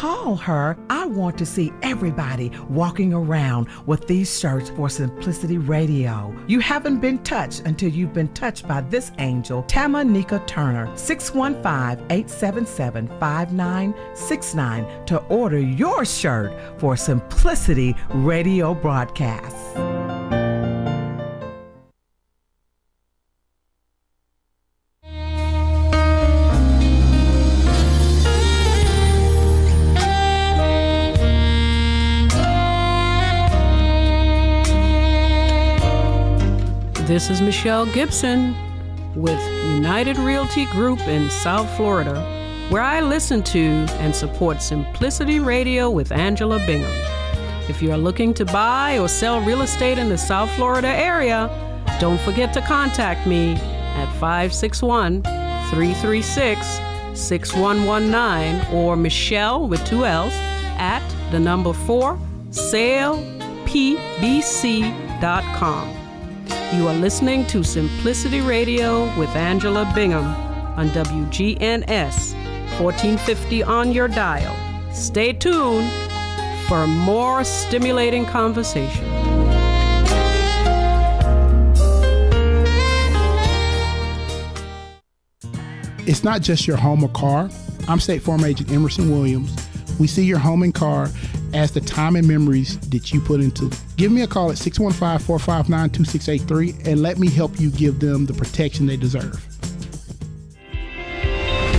call her, I want to see everybody walking around with these shirts for Simplicity Radio. You haven't been touched until you've been touched by this angel, Tamanika Turner, 615-877-5969 to order your shirt for Simplicity Radio broadcast. This is Michelle Gibson with United Realty Group in South Florida, where I listen to and support Simplicity Radio with Angela Bingham. If you are looking to buy or sell real estate in the South Florida area, don't forget to contact me at 561-336-6119 or Michelle with 2 L's at the number 4 salepbc.com. You are listening to Simplicity Radio with Angela Bingham on WGNS 1450 on your dial. Stay tuned for more stimulating conversation. It's not just your home or car. I'm State Farm Agent Emerson Williams. We see your home and car as the time and memories that you put into it. Give me a call at 615-459-2683 and let me help you give them the protection they deserve.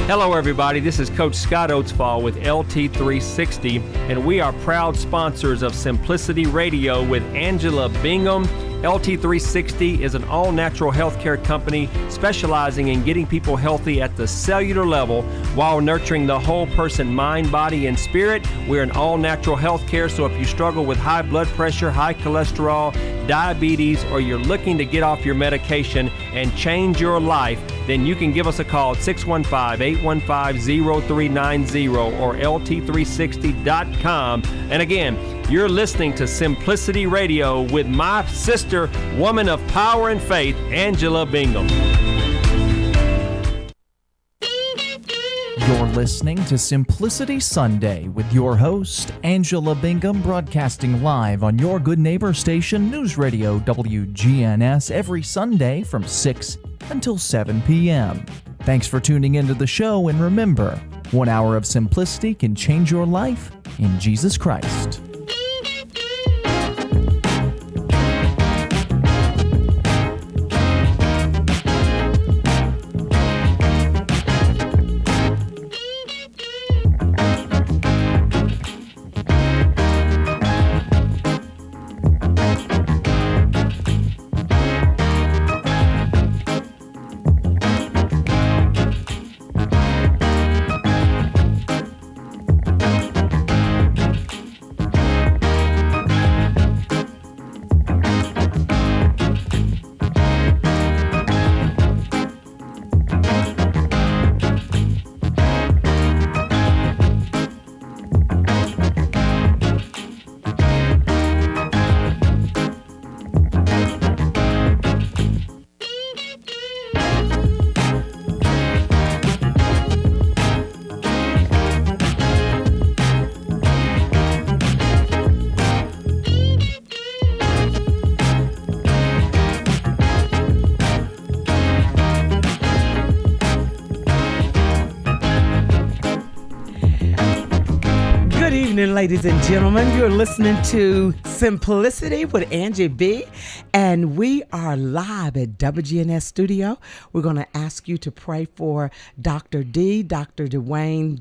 Hello everybody, this is Coach Scott Oatsfall with LT360, and we are proud sponsors of Simplicity Radio with Angela Bingham. LT360 is an all-natural healthcare company specializing in getting people healthy at the cellular level while nurturing the whole person, mind, body, and spirit. We're an all-natural healthcare, so if you struggle with high blood pressure, high cholesterol, diabetes, or you're looking to get off your medication and change your life, then you can give us a call at 615-815-0390 or LT360.com. And again, you're listening to Simplicity Radio with my sister, woman of power and faith, Angela Bingham. You're listening to Simplicity Sunday with your host, Angela Bingham, broadcasting live on your good neighbor station, News Radio WGNS, every Sunday from 6 until 7 p.m. Thanks for tuning into the show, and remember, 1 hour of simplicity can change your life in Jesus Christ. Ladies and gentlemen, you're listening to Simplicity with Angie B, and we are live at WGNS Studio. We're going to ask you to pray for Dr. Dwayne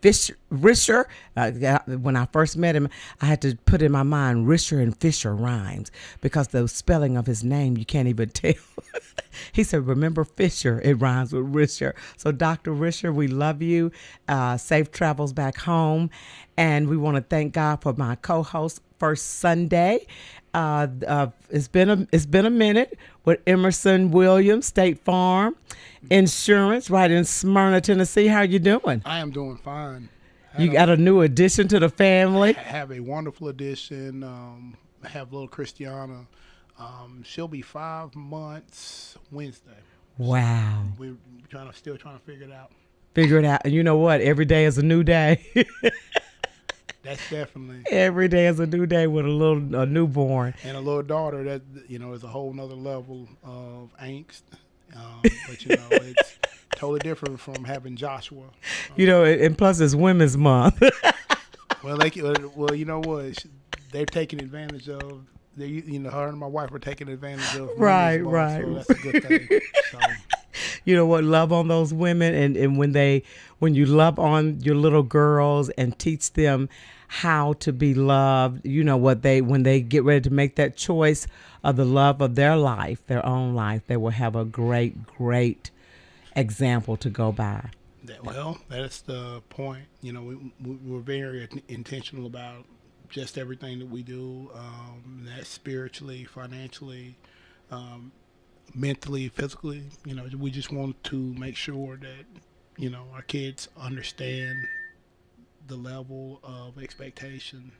Risher. When I first met him, I had to put in my mind Risher and Fisher rhymes because the spelling of his name, you can't even tell. He said, remember Fisher, it rhymes with Risher. So Dr. Risher, we love you. Safe travels back home. And we want to thank God for my co-host, First Sunday. It's been a minute with Emerson Williams, State Farm Insurance, right in Smyrna, Tennessee. How you doing? I am doing fine. You got a new addition to the family? I have a wonderful addition. I have little Christiana. She'll be 5 months Wednesday. Wow. So we're still trying to figure it out. Figure it out. And you know what? Every day is a new day. That's definitely. Every day is a new day with a newborn. And a little daughter that, is a whole nother level of angst. But, it's totally different from having Joshua. And plus it's Women's Month. Well, you know what? They're taking advantage of. Her and my wife are taking advantage of. Right. So that's a good thing. So. You know what? Love on those women, and when you love on your little girls and teach them how to be loved, when they get ready to make that choice of the love of their life, their own life, they will have a great example to go by. That's the point. We're very intentional about just everything that we do. That's spiritually, financially, mentally, physically. We just want to make sure that our kids understand the level of expectation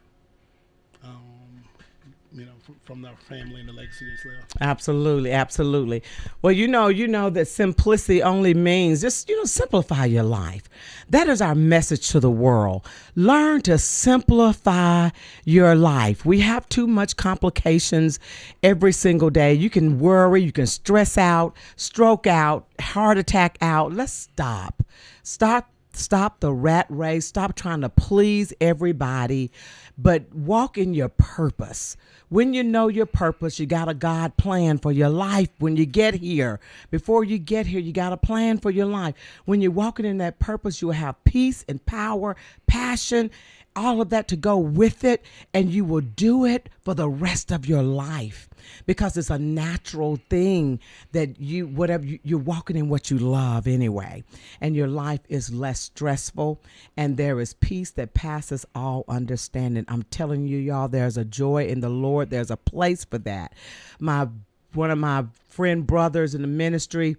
from their family and the legacy that's left. Absolutely. Well, you know that simplicity only means just, simplify your life. That is our message to the world. Learn to simplify your life. We have too much complications every single day. You can worry, you can stress out, stroke out, heart attack out. Let's stop. Stop the rat race. Stop trying to please everybody, but walk in your purpose. When you know your purpose, you got a God plan for your life. When you get here, before you get here, you got a plan for your life. When you're walking in that purpose, you will have peace and power, passion, all of that to go with it, and you will do it for the rest of your life, because it's a natural thing that you're walking in what you love anyway, and your life is less stressful, and there is peace that passes all understanding. I'm telling you, y'all, there's a joy in the Lord. There's a place for that. One of my friend brothers in the ministry,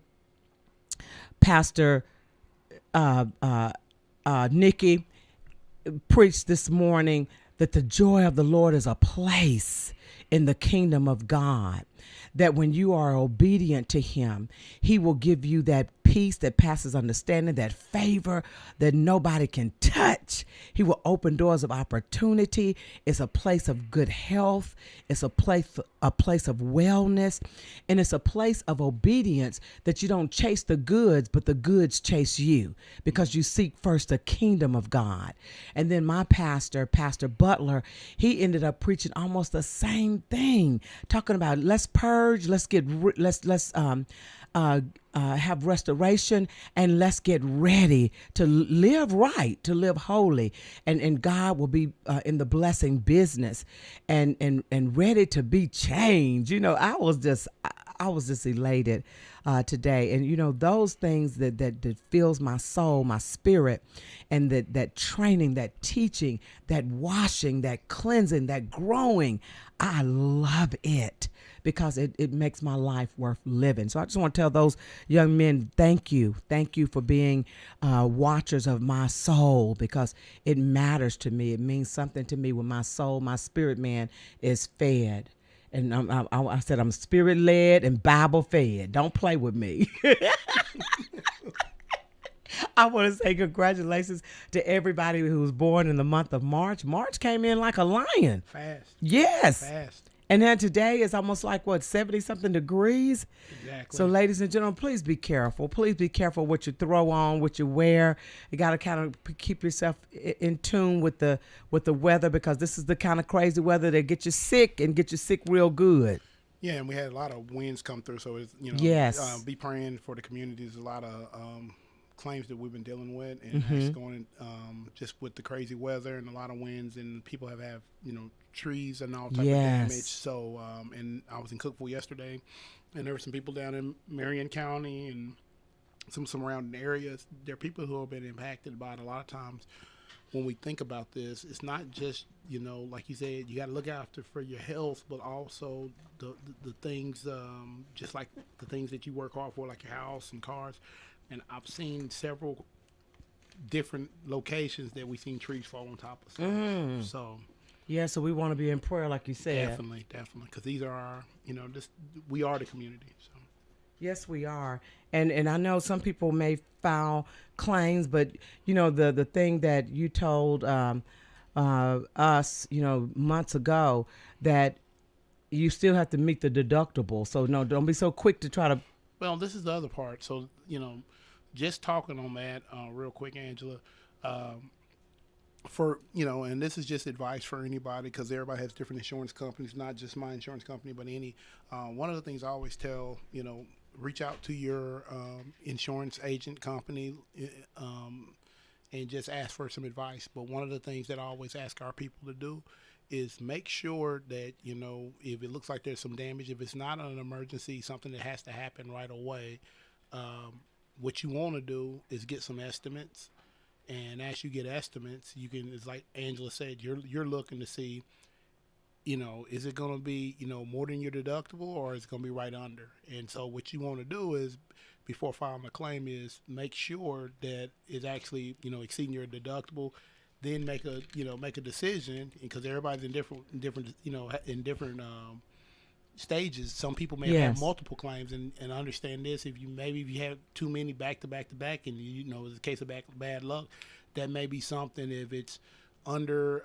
Pastor Nikki, preached this morning that the joy of the Lord is a place in the kingdom of God, that when you are obedient to him, he will give you that peace that passes understanding, that favor that nobody can touch. He will open doors of opportunity. It's a place of good health. It's a place of wellness, and it's a place of obedience, that you don't chase the goods, but the goods chase you, because you seek first the kingdom of God. And then my pastor, Pastor Butler, he ended up preaching almost the same thing, talking about let's purge, let's have restoration, and let's get ready to live right, to live holy, and God will be in the blessing business, and ready to be changed. I was just elated today, and those things that fills my soul, my spirit, and that training, that teaching, that washing, that cleansing, that growing, I love it, because it makes my life worth living. So I just want to tell those young men, thank you for being watchers of my soul, because it matters to me. It means something to me when my soul, my spirit man is fed. And I said I'm spirit led and Bible fed. Don't play with me. I want to say congratulations to everybody who was born in the month of March. March came in like a lion. Fast. Yes. Fast. And then today is almost like 70-something degrees. Exactly. So ladies and gentlemen, please be careful. Please be careful what you throw on, what you wear. You got to kind of keep yourself in tune with the weather, because this is the kind of crazy weather that get you sick real good. Yeah, and we had a lot of winds come through, so it's yes. Be praying for the community. There's a lot of claims that we've been dealing with, and it's going just with the crazy weather and a lot of winds, and people have trees and all type of damage. So and I was in Cookville yesterday, and there were some people down in Marion County and some surrounding areas. There are people who have been impacted by it. A lot of times when we think about this, it's not just like you said, you got to look after for your health, but also the things, just like the things that you work hard for, like your house and cars. And I've seen several different locations that we've seen trees fall on top of stuff. So yeah, so we want to be in prayer, like you said. Definitely, because these are our, we are the community. So Yes, we are. And I know some people may file claims, but the thing that you told us, months ago, that you still have to meet the deductible. So no, don't be so quick to try to. Well, this is the other part. So, just talking on that real quick, Angela, and this is just advice for anybody because everybody has different insurance companies, not just my insurance company, but any. One of the things I always tell, reach out to your insurance agent company and just ask for some advice. But one of the things that I always ask our people to do is make sure that, if it looks like there's some damage, if it's not an emergency, something that has to happen right away, what you want to do is get some estimates. And as you get estimates, you can, it's like Angela said, you're looking to see, is it going to be, more than your deductible, or is it going to be right under? And so what you want to do is, before filing a claim, is make sure that it's actually, exceeding your deductible. Then make a decision, because everybody's in different stages. Some people may have multiple claims, and understand this. If you have too many back to back, and it's a case of bad luck, that may be something. If it's under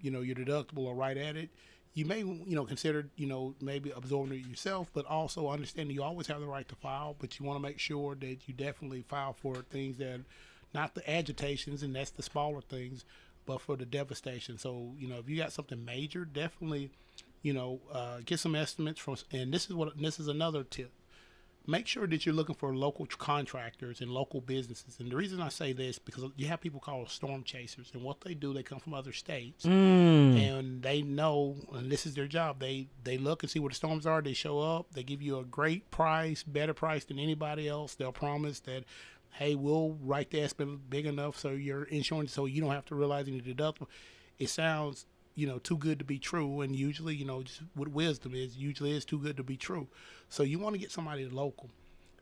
your deductible or right at it, you may consider maybe absorbing it yourself. But also understand you always have the right to file, but you want to make sure that you definitely file for things that, not the agitations, and that's the smaller things, but for the devastation. So, if you got something major, definitely, get some estimates from, and this is another tip. Make sure that you're looking for local contractors and local businesses. And the reason I say this, because you have people called storm chasers, and what they do, they come from other states, and they know, and this is their job. They look and see where the storms are. They show up. They give you a great price, better price than anybody else. They'll promise that, hey, we'll write the estimate big enough so your insurance, so you don't have to realize any deductible. It sounds, too good to be true, and usually, just what wisdom is, usually is too good to be true. So you want to get somebody local.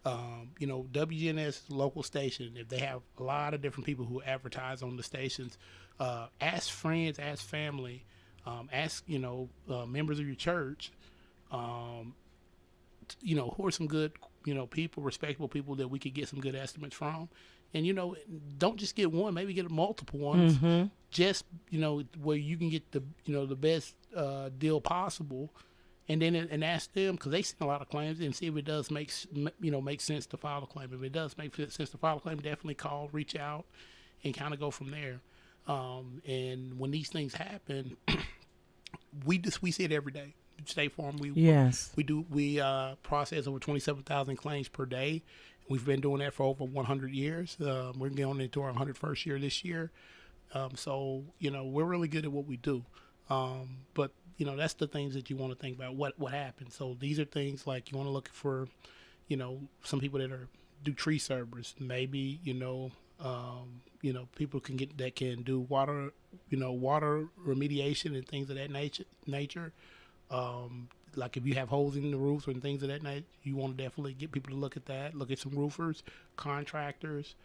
WGNS local station, if they have a lot of different people who advertise on the stations, ask friends, ask family, ask, members of your church, who are some good, people, respectable people that we could get some good estimates from. And, don't just get one, maybe get multiple ones, just, where you can get the, the best deal possible. And then and ask them, because they see a lot of claims, and see if it does make sense to file a claim. If it does make sense to file a claim, definitely call, reach out, and kind of go from there. And when these things happen, we see it every day. State Farm, we process over 27,000 claims per day. We've been doing that for over 100 years. We're going into our 101st year this year. So, we're really good at what we do. But, that's the things that you want to think about, what happened. So these are things like you want to look for, some people that do tree service. Maybe, people can do water remediation and things of that nature. Like if you have holes in the roofs and things of that nature, you want to definitely get people to look at that. Look at some roofers, contractors.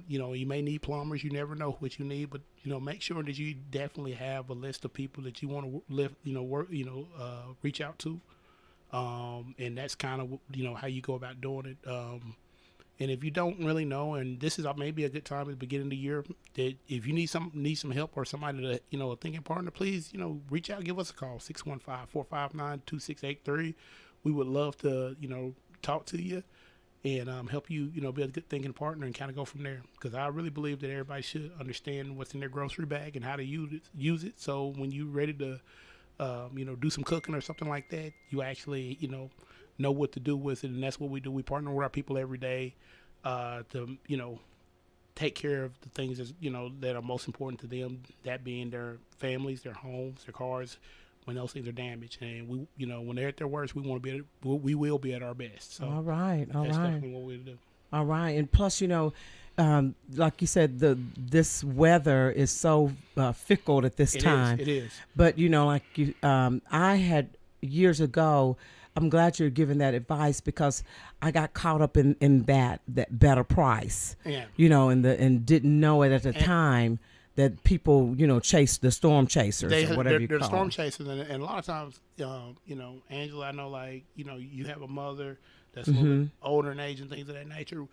You may need plumbers. You never know what you need, but make sure that you definitely have a list of people that you want to reach out to. And that's kind of how you go about doing it. And if you don't really know, and this is maybe a good time at the beginning of the year, that if you need some help or somebody to, a thinking partner, please, reach out, give us a call, 615-459-2683. We would love to, talk to you and help you, be a good thinking partner and kind of go from there. Because I really believe that everybody should understand what's in their grocery bag and how to use it. So when you're ready to, do some cooking or something like that, you actually, know what to do with it. And that's what we do. We partner with our people every day to, take care of the things that are most important to them, that being their families, their homes, their cars, when those things are damaged. And we, when they're at their worst, we will be at our best. So all right. That's definitely what we do. All right. And plus, like you said, this weather is so fickle at this time. It is. But, I had years ago, I'm glad you're giving that advice, because I got caught up in that better price. Yeah. And didn't know it at the time that people, chase the storm chasers or whatever you call them. They're storm chasers, and a lot of times, Angela, I know, you have a mother that's a little bit older in age and things of that nature.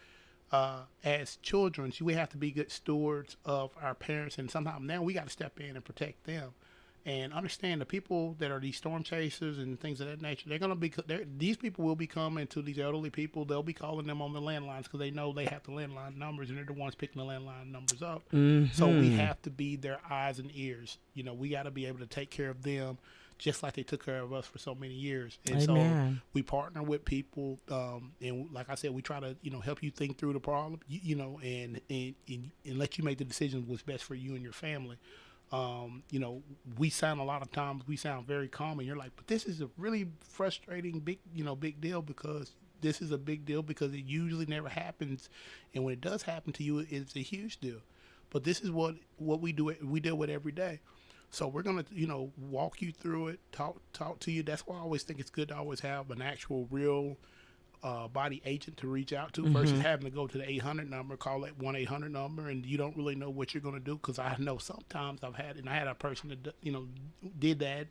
As children, we have to be good stewards of our parents, and sometimes now we got to step in and protect them. And understand the people that are these storm chasers and things of that nature. These people will be coming to these elderly people. They'll be calling them on the landlines because they know they have the landline numbers, and they're the ones picking the landline numbers up. So we have to be their eyes and ears. We got to be able to take care of them just like they took care of us for so many years. And Amen. so we partner with people, and like I said, we try to help you think through the problem, and let you make the decision what's best for you and your family. We sound a lot of times very calm, and you're like, but this is a really frustrating big deal, because this is a big deal because it usually never happens, and when it does happen to you, it's a huge deal. But this is what we deal with every day. So we're gonna walk you through it, talk to you. That's why I always think it's good to always have an actual real body agent to reach out to versus having to go to the 800 number, call that 1-800 number, and you don't really know what you're going to do. Because I know sometimes I had a person that did that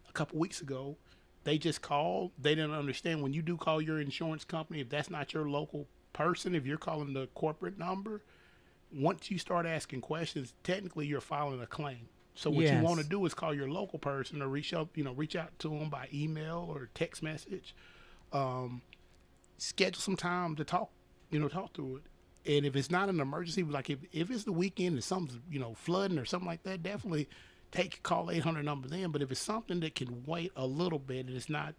a couple weeks ago. They just called. They didn't understand when you do call your insurance company, if that's not your local person, if you're calling the corporate number, once you start asking questions, technically you're filing a claim. So what you want to do is call your local person or reach out to them by email or text message. Schedule some time to talk through it. And if it's not an emergency, like if it's the weekend and something's, flooding or something like that, definitely call 800 number then. But if it's something that can wait a little bit and it's not,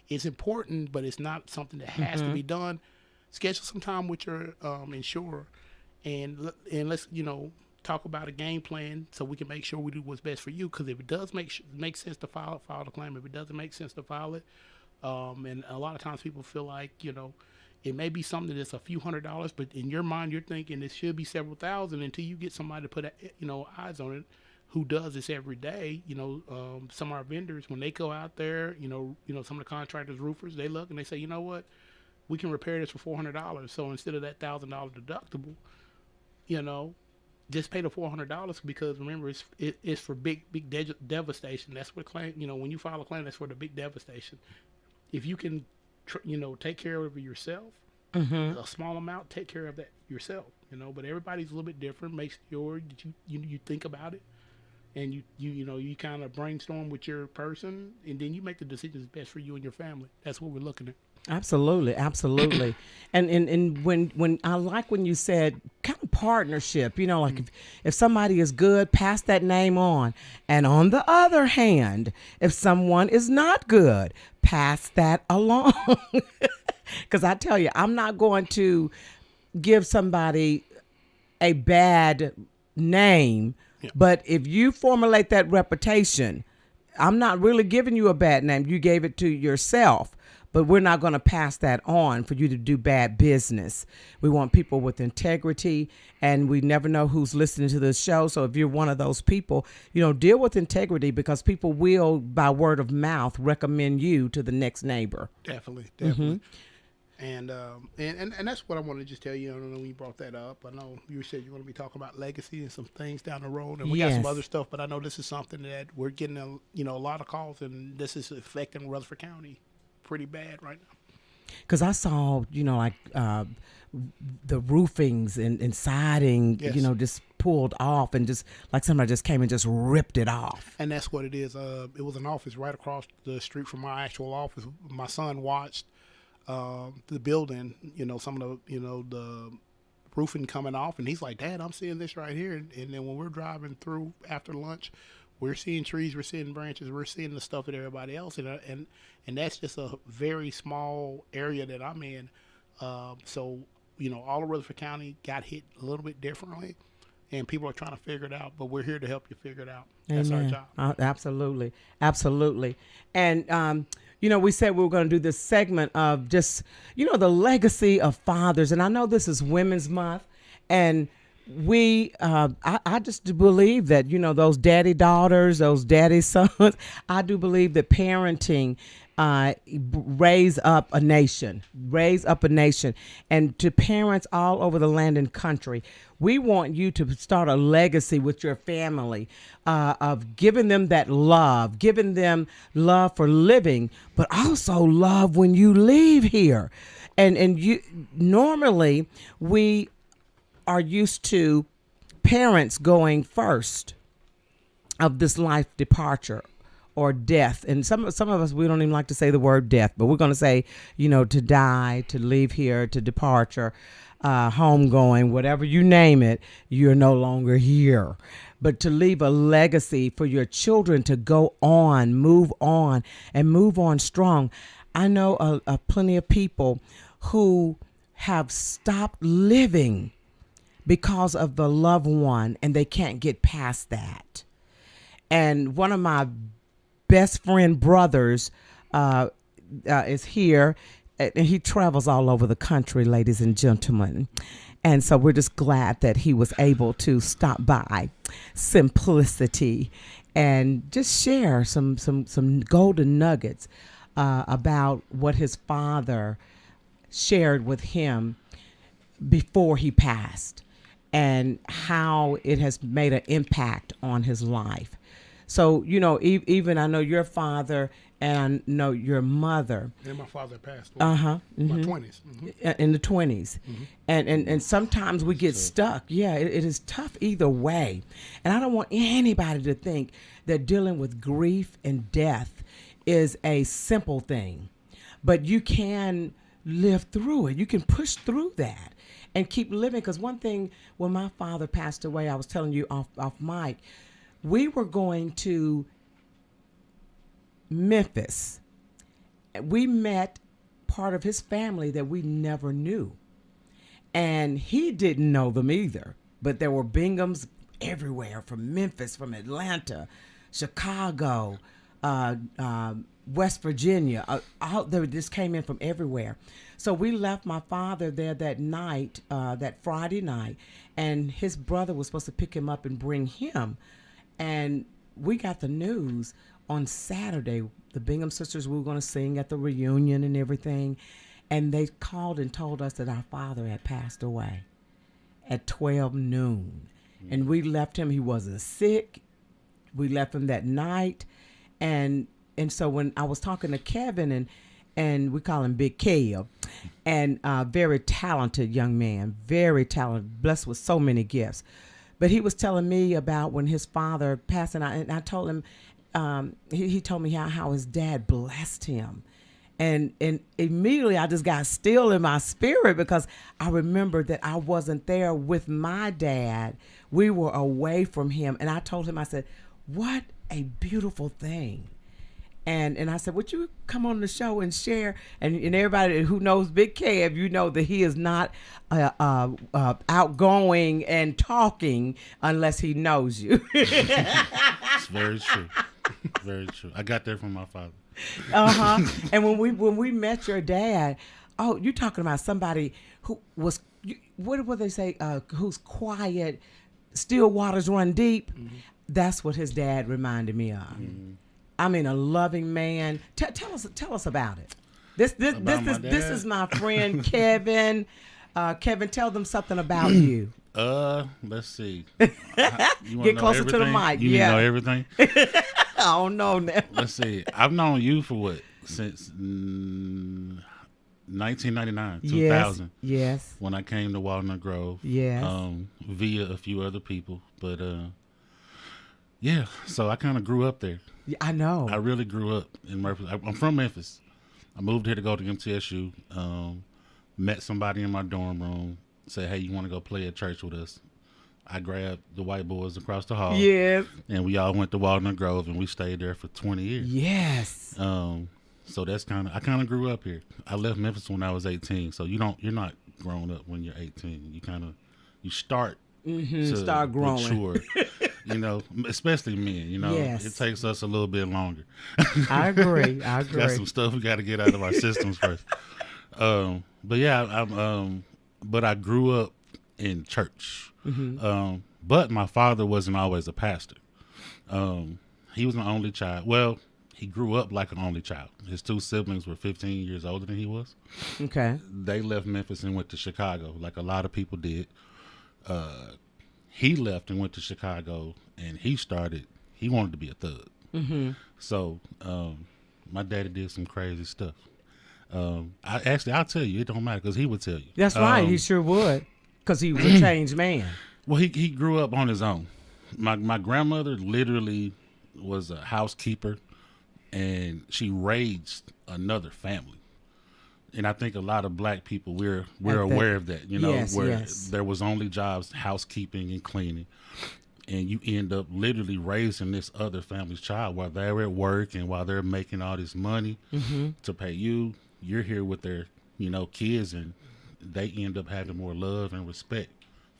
it's important, but it's not something that has to be done, schedule some time with your insurer and let's, talk about a game plan so we can make sure we do what's best for you. Because if it does make sense to file the claim, if it doesn't make sense to file it, and a lot of times people feel like, it may be something that's a few $100s, but in your mind, you're thinking it should be several thousand until you get somebody to put, eyes on it who does this every day. Some of our vendors, when they go out there, some of the contractors, roofers, they look and they say, you know what, we can repair this for $400. So instead of that $1,000 deductible, just pay the $400 because remember it's for big devastation. That's what claim. When you file a claim, that's for the big devastation. If you can, take care of it yourself, a small amount, take care of that yourself. But everybody's a little bit different. Make sure that you think about it, and you kind of brainstorm with your person, and then you make the decisions best for you and your family. That's what we're looking at. Absolutely. and when I like when you said kind of partnership, like if somebody is good, pass that name on. And on the other hand, if someone is not good, pass that along. Because I tell you, I'm not going to give somebody a bad name, but if you formulate that reputation, I'm not really giving you a bad name. You gave it to yourself. But we're not going to pass that on for you to do bad business. We want people with integrity, and we never know who's listening to this show. So if you're one of those people, deal with integrity, because people will, by word of mouth, recommend you to the next neighbor. Definitely. And that's what I wanted to just tell you. I don't know when you brought that up. I know you said you're going to be talking about legacy and some things down the road, and we got some other stuff. But I know this is something that we're getting a lot of calls, and this is affecting Rutherford County pretty bad right now. Because I saw, the roofings and siding, just pulled off, and just like somebody just came and just ripped it off. And that's what it is. It was an office right across the street from my actual office. My son watched the building, some of the roofing coming off, and he's like, Dad, I'm seeing this right here. And then when we're driving through after lunch, we're seeing trees, we're seeing branches, we're seeing the stuff that everybody else, and that's just a very small area that I'm in. So all of Rutherford County got hit a little bit differently, and people are trying to figure it out. But we're here to help you figure it out. That's our job. Absolutely. And we said we were going to do this segment of just the legacy of fathers, and I know this is Women's Month, and I just believe that, those daddy daughters, those daddy sons, I do believe that parenting raise up a nation, and to parents all over the land and country, we want you to start a legacy with your family of giving them that love, giving them love for living, but also love when you leave here. And you normally we are used to parents going first of this life departure or death. And some of us, we don't even like to say the word death, but we're going to say, to die, to leave here, to departure, homegoing, whatever you name it, you're no longer here. But to leave a legacy for your children to go on, and move on strong. I know plenty of people who have stopped living because of the loved one, and they can't get past that. And one of my best friend brothers is here, and he travels all over the country, ladies and gentlemen. And so we're just glad that he was able to stop by Simplicity and just share some golden nuggets about what his father shared with him before he passed and how it has made an impact on his life. So, even I know your father and I know your mother. And my father passed away in my 20s. In the 20s. And sometimes we get stuck. Yeah, it is tough either way. And I don't want anybody to think that dealing with grief and death is a simple thing. But you can live through it. You can push through that and keep living. Because one thing, when my father passed away, I was telling you off mic, we were going to Memphis. We met part of his family that we never knew. And he didn't know them either. But there were Binghams everywhere, from Memphis, from Atlanta, Chicago, West Virginia. They just came in from everywhere. So we left my father there that night, that Friday night, and his brother was supposed to pick him up and bring him. And we got the news on Saturday. The Bingham sisters, we were going to sing at the reunion and everything. And they called and told us that our father had passed away at 12 noon. And we left him. He wasn't sick. We left him that night. And so when I was talking to Kevin, and we call him Big Kev, and very talented young man, very talented, blessed with so many gifts. But he was telling me about when his father passed, and I told him, he told me how his dad blessed him. And immediately I just got still in my spirit because I remembered that I wasn't there with my dad. We were away from him. And I told him, I said, what a beautiful thing. And I said, would you come on the show and share? And everybody who knows Big Kev, you know that he is not outgoing and talking unless he knows you. It's very true. Very true. I got that from my father. And when we met your dad, you're talking about somebody who was, what would they say, who's quiet, still waters run deep. That's what his dad reminded me of. I mean, a loving man. Tell us about it. This is my friend Kevin. Kevin, tell them something about you. Let's see. Get closer to the mic. You need to know everything? I don't know now. Let's see. I've known you for what? Since 1999, 2000. Yes. When I came to Walnut Grove. Yes. Via a few other people. But, yeah, so I kind of grew up there. I know. I really grew up in Memphis. I'm from Memphis. I moved here to go to MTSU. Met somebody in my dorm room. Said, hey, you want to go play at church with us? I grabbed the white boys across the hall. Yes. And we all went to Walnut Grove, and we stayed there for 20 years. Yes. So that's I kind of grew up here. I left Memphis when I was 18. So you're not grown up when you're 18. You start to growing. mature. Especially men, Yes. It takes us a little bit longer. I agree. Got some stuff we got to get out of our systems first. But yeah, but I grew up in church. But my father wasn't always a pastor. He was my only child. Well, he grew up like an only child. His two siblings were 15 years older than he was. Okay. They left Memphis and went to Chicago, like a lot of people did. He left and went to Chicago, and he wanted to be a thug. Mm-hmm. So my daddy did some crazy stuff. I'll tell you, it don't matter, because he would tell you. That's right. He sure would, because he was a changed man. Well, he grew up on his own. My grandmother literally was a housekeeper, and she raised another family. And I think a lot of black people, we're aware of that, where there was only jobs, housekeeping and cleaning. And you end up literally raising this other family's child while they're at work and while they're making all this money to pay you. You're here with their, kids, and they end up having more love and respect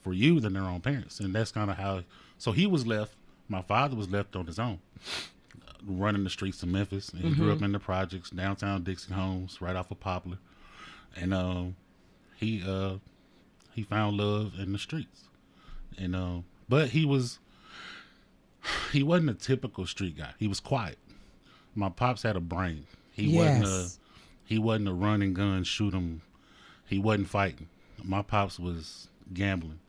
for you than their own parents. And that's kind of how, so he was left, my father was left on his own, running the streets of Memphis. And he grew up in the projects, downtown Dixie Homes, right off of Poplar. And he found love in the streets. And but he wasn't a typical street guy. He was quiet. My pops had a brain. He wasn't a run and gun, shoot 'em. He wasn't fighting. My pops was gambling.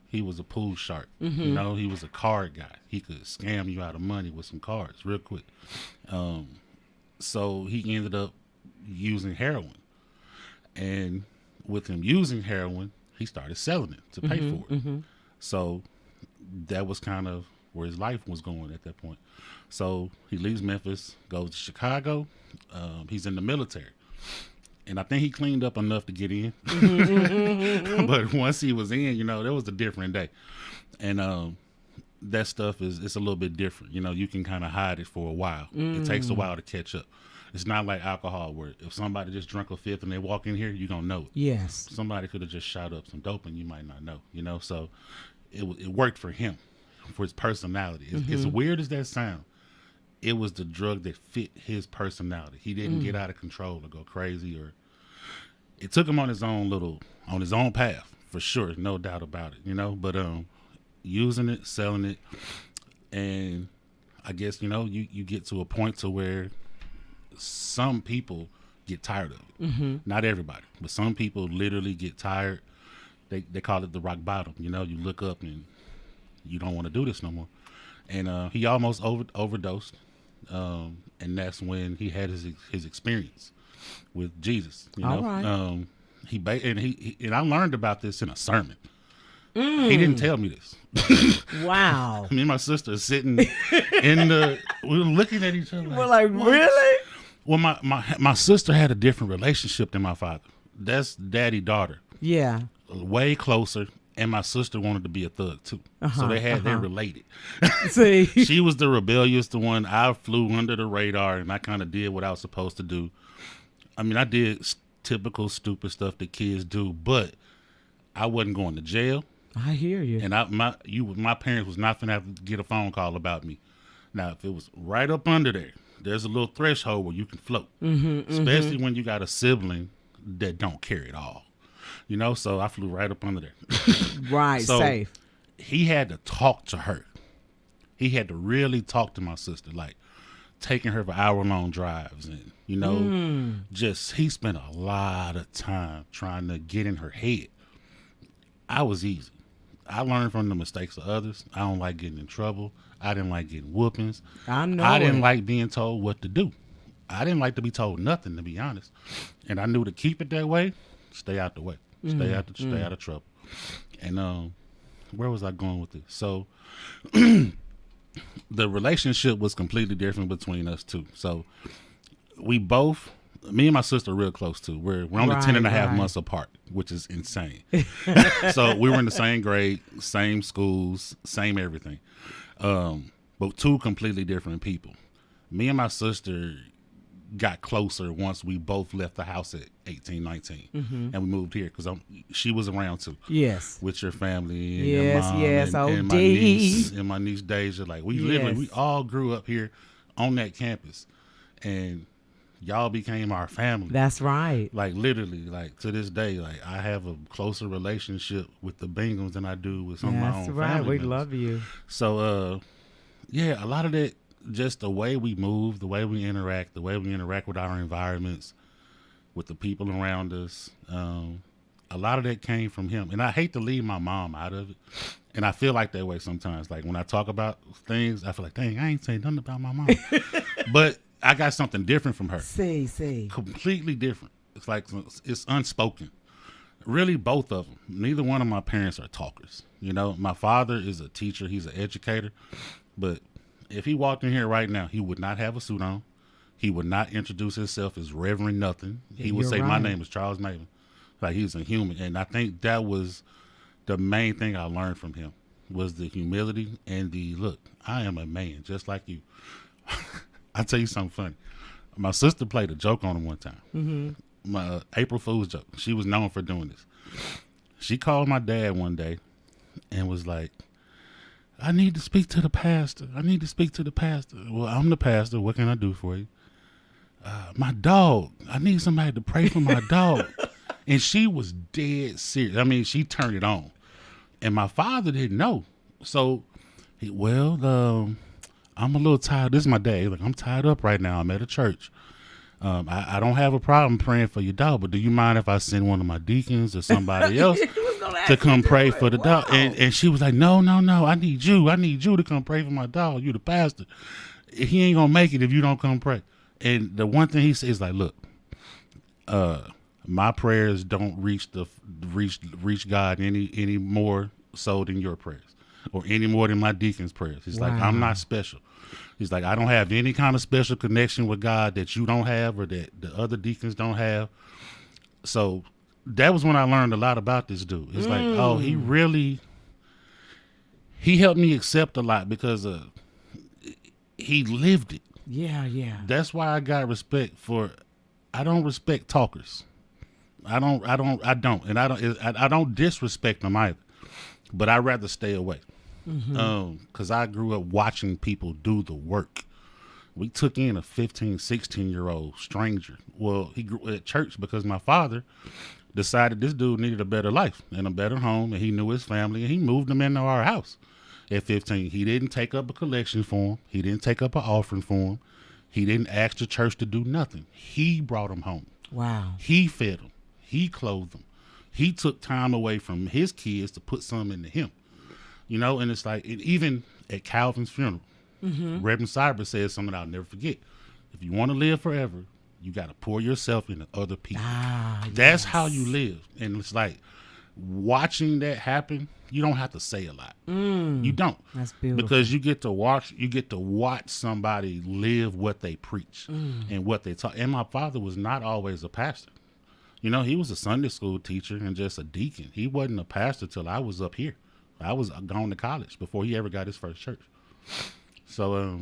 He was a pool shark. He was a card guy. He could scam you out of money with some cards real quick. So he ended up using heroin. And with him using heroin, he started selling it to pay for it. So that was kind of where his life was going at that point. So he leaves Memphis, goes to Chicago. He's in the military. And I think he cleaned up enough to get in. But once he was in, there was a different day. And that stuff it's a little bit different. You can kind of hide it for a while. It takes a while to catch up. It's not like alcohol, where if somebody just drank a fifth and they walk in here, you don't know it. Yes. Somebody could have just shot up some dope and you might not know, So it worked for him, for his personality. As weird as that sounds, it was the drug that fit his personality. He didn't get out of control or go crazy, or it took him on his own path, for sure, no doubt about it, But using it, selling it, and I guess you get to a point to where some people get tired of it. Not everybody, but some people literally get tired. They call it the rock bottom. You look up and you don't want to do this no more. And he almost overdosed, and that's when he had his experience with Jesus. All right. And I learned about this in a sermon. He didn't tell me this. Wow. Me and my sister are sitting we were looking at each other. We're like, really? Well, my sister had a different relationship than my father. That's daddy-daughter. Yeah. Way closer. And my sister wanted to be a thug too. So they're related. See? She was the rebellious, the one. I flew under the radar, and I kind of did what I was supposed to do. I mean, I did typical stupid stuff that kids do, but I wasn't going to jail. I hear you. And my parents was not finna have to get a phone call about me. Now, if it was right up under there, there's a little threshold where you can float, especially when you got a sibling that don't care at all. So I flew right up under there. Right, so safe. He had to talk to her. He had to really talk to my sister, like taking her for hour-long drives. And, he spent a lot of time trying to get in her head. I was easy. I learned from the mistakes of others. I don't like getting in trouble. I didn't like getting whoopings. I didn't like being told what to do. I didn't like to be told nothing, to be honest. And I knew to keep it that way, stay out the way. Stay out of trouble. And where was I going with this? So the relationship was completely different between us two. So me and my sister are real close too. We're only 10 and a half months apart, which is insane. So we were in the same grade, same schools, same everything. But two completely different people. Me and my sister got closer once we both left the house at 18, 19. And we moved here because she was around too. Yes. With your family and yes, your mom and my niece Deja. Like we all grew up here on that campus, and y'all became our family. That's right. Like literally, like to this day, like I have a closer relationship with the Binghams than I do with some of my own family That's right. We members. love you. So, a lot of that just the way we move, the way we interact with our environments, with the people around us. A lot of that came from him. And I hate to leave my mom out of it. And I feel like that way sometimes. Like when I talk about things, I feel like, dang, I ain't saying nothing about my mom. But I got something different from her. See. Completely different. It's like, it's unspoken. Really, both of them. Neither one of my parents are talkers. You know, my father is a teacher. He's an educator. But if he walked in here right now, he would not have a suit on. He would not introduce himself as Reverend nothing. He would say, my name is Charles Maven. Like, he's a human. And I think that was the main thing I learned from him, was the humility and the, look, I am a man just like you. I'll tell you something funny. My sister played a joke on him one time. Mm-hmm. My April Fool's joke. She was known for doing this. She called my dad one day and was like, I need to speak to the pastor. Well, I'm the pastor. What can I do for you? My dog. I need somebody to pray for my dog. And she was dead serious. I mean, she turned it on. And my father didn't know. So, I'm a little tired. This is my dad. He's like, I'm tied up right now. I'm at a church. I don't have a problem praying for your dog, but do you mind if I send one of my deacons or somebody else to come pray for the dog? And she was like, no. I need you to come pray for my dog. You the pastor. He ain't going to make it if you don't come pray. And the one thing he says is like, look, my prayers don't reach God any more so than your prayers, or any more than my deacon's prayers. He's like, I'm not special. He's like, I don't have any kind of special connection with God that you don't have, or that the other deacons don't have. So that was when I learned a lot about this dude. It's like, oh, he helped me accept a lot because he lived it. Yeah. That's why I got respect for. I don't respect talkers. I don't, and I don't disrespect them either. But I'd rather stay away. Because I grew up watching people do the work. We took in a 15, 16-year-old stranger. Well, he grew at church because my father decided this dude needed a better life and a better home, and he knew his family, and he moved him into our house at 15. He didn't take up a collection for him. He didn't take up an offering for him. He didn't ask the church to do nothing. He brought him home. Wow. He fed him. He clothed him. He took time away from his kids to put some into him. You know, and it's like, even at Calvin's funeral, Reverend Cyber said something I'll never forget. If you want to live forever, you got to pour yourself into other people. That's how you live. And it's like, watching that happen, you don't have to say a lot. You don't. That's beautiful. Because you get to watch somebody live what they preach and what they talk. And my father was not always a pastor. You know, he was a Sunday school teacher and just a deacon. He wasn't a pastor till I was up here. I was gone to college before he ever got his first church. So,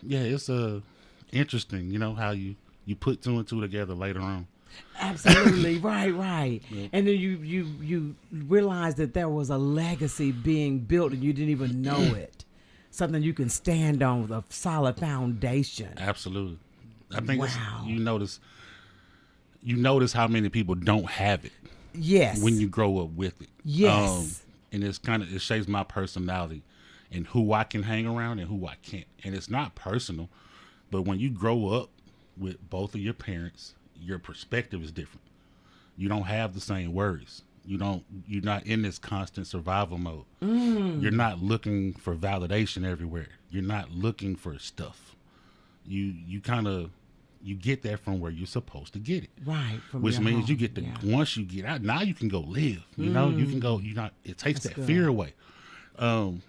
it's interesting, you know, how you put two and two together later on. Absolutely. right. Yeah. And then you realize that there was a legacy being built and you didn't even know it. Something you can stand on with a solid foundation. Absolutely. I think you notice how many people don't have it. Yes. When you grow up with it. Yes. And it shapes my personality and who I can hang around and who I can't. And it's not personal, but when you grow up with both of your parents, your perspective is different. You don't have the same worries. You're not in this constant survival mode. You're not looking for validation everywhere. You're not looking for stuff. You kind of, you get that from where you're supposed to get it. Right. Which means home. you get once you get out, now you can go live. You know, you can go, it takes that fear away. I'm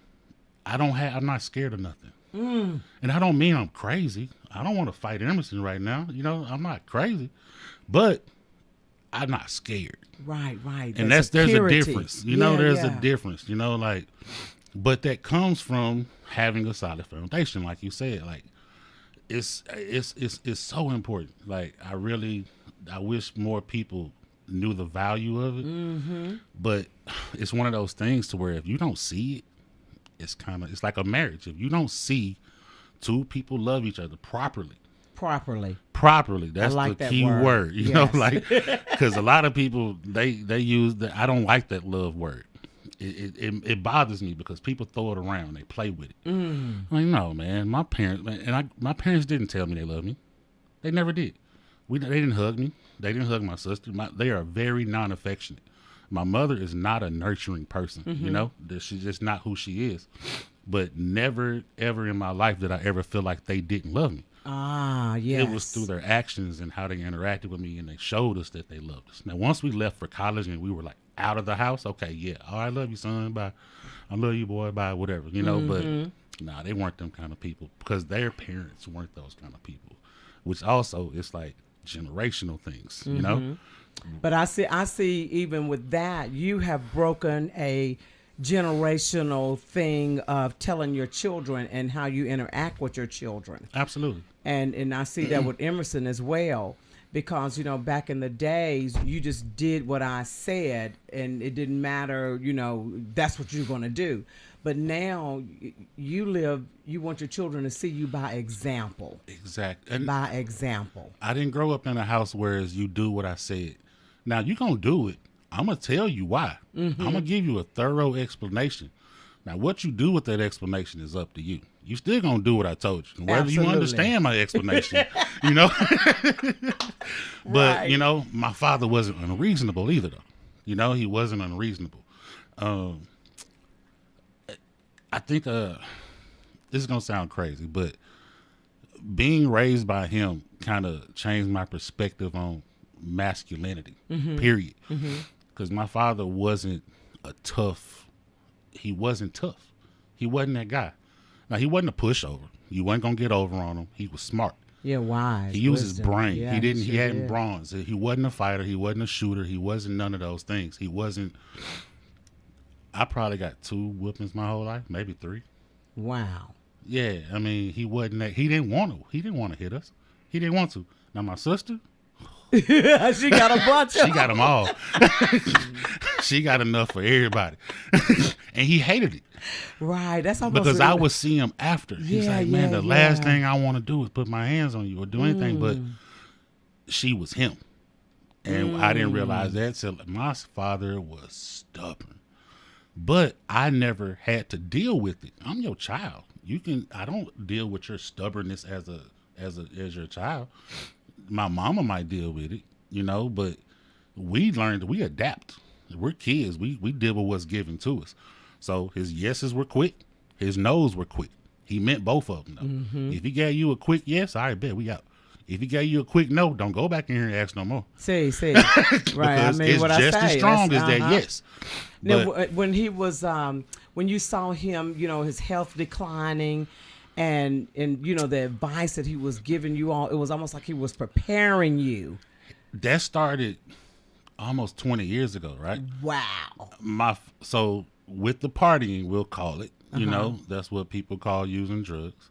not scared of nothing. And I don't mean I'm crazy. I don't want to fight Emerson right now. You know, I'm not crazy, but I'm not scared. Right. And there's a difference. You know, there's a difference, you know, like, but that comes from having a solid foundation. Like you said, like, it's so important. Like, I wish more people knew the value of it, but it's one of those things to where if you don't see it, it's like a marriage. If you don't see two people love each other properly, that's the key word, you know, like, because a lot of people, they use I don't like that love word. it bothers me because people throw it around, they play with it. I'm like, no, man, my parents didn't tell me they loved me. They never did. They didn't hug me. They didn't hug my sister. They are very non-affectionate. My mother is not a nurturing person, you know. She's just not who she is. But never, ever in my life did I ever feel like they didn't love me. Ah, yes. It was through their actions and how they interacted with me, and they showed us that they loved us. Now, once we left for college and we were like out of the house, okay, yeah, oh, I love you, son, bye. I love you, boy, bye, whatever, you know. But nah, they weren't them kind of people because their parents weren't those kind of people, which also it's like generational things, you know. But I see even with that, you have broken a generational thing of telling your children and how you interact with your children. Absolutely. And I see that with Emerson as well, because, you know, back in the days, you just did what I said and it didn't matter, you know, that's what you're going to do. But now you want your children to see you by example. Exactly. By example. I didn't grow up in a house where you do what I said. Now, you're going to do it. I'm going to tell you why. I'm going to give you a thorough explanation. Now, what you do with that explanation is up to you. You still going to do what I told you. Whether Absolutely. you understand my explanation, you know. But, you know, my father wasn't unreasonable either, though. You know, he wasn't unreasonable. I think this is going to sound crazy, but being raised by him kind of changed my perspective on masculinity, period. Because my father wasn't he wasn't tough. He wasn't that guy. Now, he wasn't a pushover. You wasn't going to get over on him. He was smart. Yeah, wise. He used his wisdom. brain. Yeah, He hadn't did. bronze. He wasn't a fighter. He wasn't a shooter. He wasn't none of those things. I probably got 2 whoopings my whole life, maybe 3. Wow. Yeah, I mean, he wasn't that. He didn't want to hit us. He didn't want to. Now, my sister, She got a bunch she got them all. She got enough for everybody. And he hated it. Right. That's almost Because I would see him after. He's Yeah, like, man, yeah, the last yeah. thing I want to do is put my hands on you or do anything. But she was him. And I didn't realize that till my father was stubborn. But I never had to deal with it. I'm your child. I don't deal with your stubbornness as your child. My mama might deal with it, you know, but we adapt. We're kids. We deal with what's given to us. So his yeses were quick. His no's were quick. He meant both of them, though. If he gave you a quick yes, I bet we out. If he gave you a quick no, don't go back in here and ask no more. See. Right. I Because mean, it's what just I say. as strong as That's- that yes. Now, But when he was, when you saw him, you know, his health declining, and you know the advice that he was giving you all, it was almost like he was preparing you. that started almost 20 years ago, right? Wow. So with the partying, we'll call it, you know, that's what people call using drugs.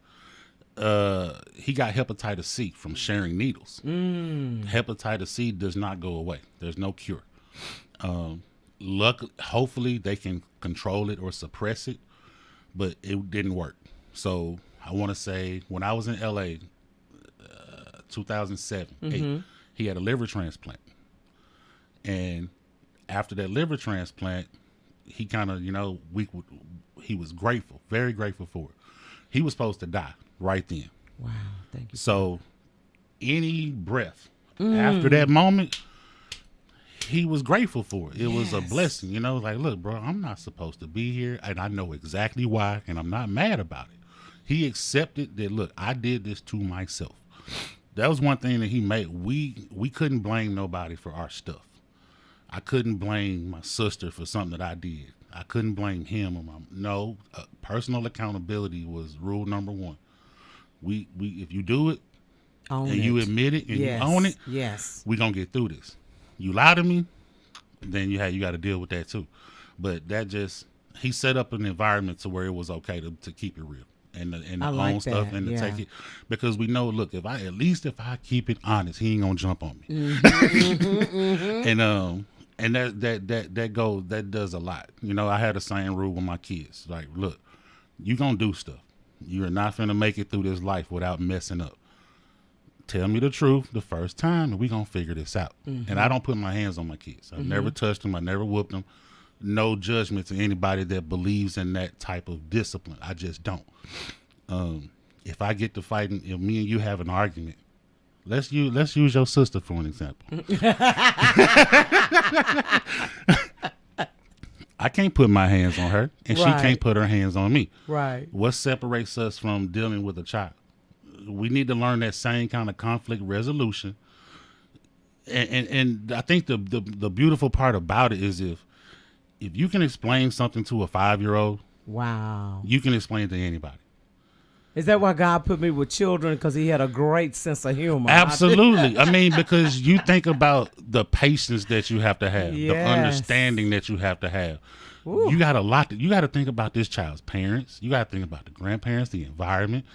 He got hepatitis C from sharing needles. Hepatitis C does not go away. There's no cure. Hopefully they can control it or suppress it, but it didn't work. So I want to say when I was in LA, 2007, 8, he had a liver transplant. And after that liver transplant, he kind of, you know, he was grateful, very grateful for it. He was supposed to die right then. Wow. Thank you. So any breath after that moment, he was grateful for it. It was a blessing, you know, like, look, bro, I'm not supposed to be here, and I know exactly why, and I'm not mad about it. He accepted that, look, I did this to myself. That was one thing that he made. We couldn't blame nobody for our stuff. I couldn't blame my sister for something that I did. I couldn't blame him or personal accountability was rule number 1. We if you do it Own and it. you admit it and Yes. you own it, Yes. we gonna get through this. You lie to me, then you got to deal with that too. But he set up an environment to where it was okay to keep it real and to I like own stuff that, and to yeah. take it, because we know, look, if I keep it honest, he ain't gonna jump on me. And that does a lot. You know, I had a same rule with my kids. Like, look, you gonna do stuff. You're not gonna make it through this life without messing up. Tell me the truth the first time, and we gonna figure this out. And I don't put my hands on my kids. I've never touched them. I never whooped them. no judgment to anybody that believes in that type of discipline. I just don't. If I get to fighting, if me and you have an argument, let's use your sister for an example. I can't put my hands on her, and Right. she can't put her hands on me. Right. What separates us from dealing with a child? We need to learn that same kind of conflict resolution. And I think the beautiful part about it is if you can explain something to a 5-year-old, Wow. you can explain it to anybody. Is that why God put me with children? Because he had a great sense of humor. Absolutely. I mean, because you think about the patience that you have to have, the Yes. understanding that you have to have. Ooh. You got a lot. You got to think about this child's parents. You got to think about the grandparents, the environment.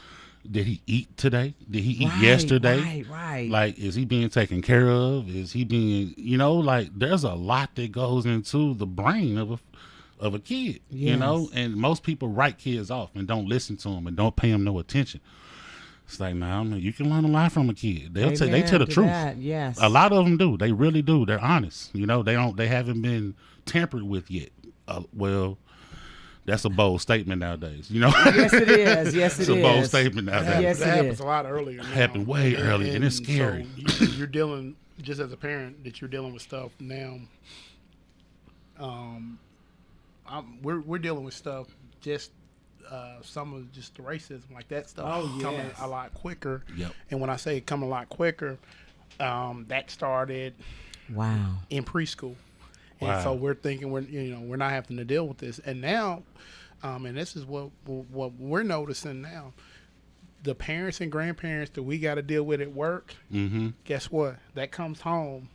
Did he eat today? Did he eat Right, yesterday? right. Like, is he being taken care of? Is he being, like, there's a lot that goes into the brain of a kid, Yes. and most people write kids off and don't listen to them and don't pay them no attention. It's like, nah, man, you can learn a lot from a kid. They tell the Amen to truth. that, yes. A lot of them do. They really do. They're honest. They haven't been tampered with yet. Well, that's a bold statement nowadays. Yes, it is. Yes, it is. It's a bold statement nowadays. Yes, that it happens is. a lot earlier. Now. Happened way earlier, and it's scary. So you're dealing, just as a parent, that you're dealing with stuff now. We're dealing with stuff just some of just the racism, like that stuff coming yes. a lot quicker. Yep. And when I say coming a lot quicker, that started Wow. in preschool. And Wow. so we're thinking we're not having to deal with this. And now, and this is what we're noticing now, the parents and grandparents that we got to deal with at work. Mm-hmm. Guess what? That comes home,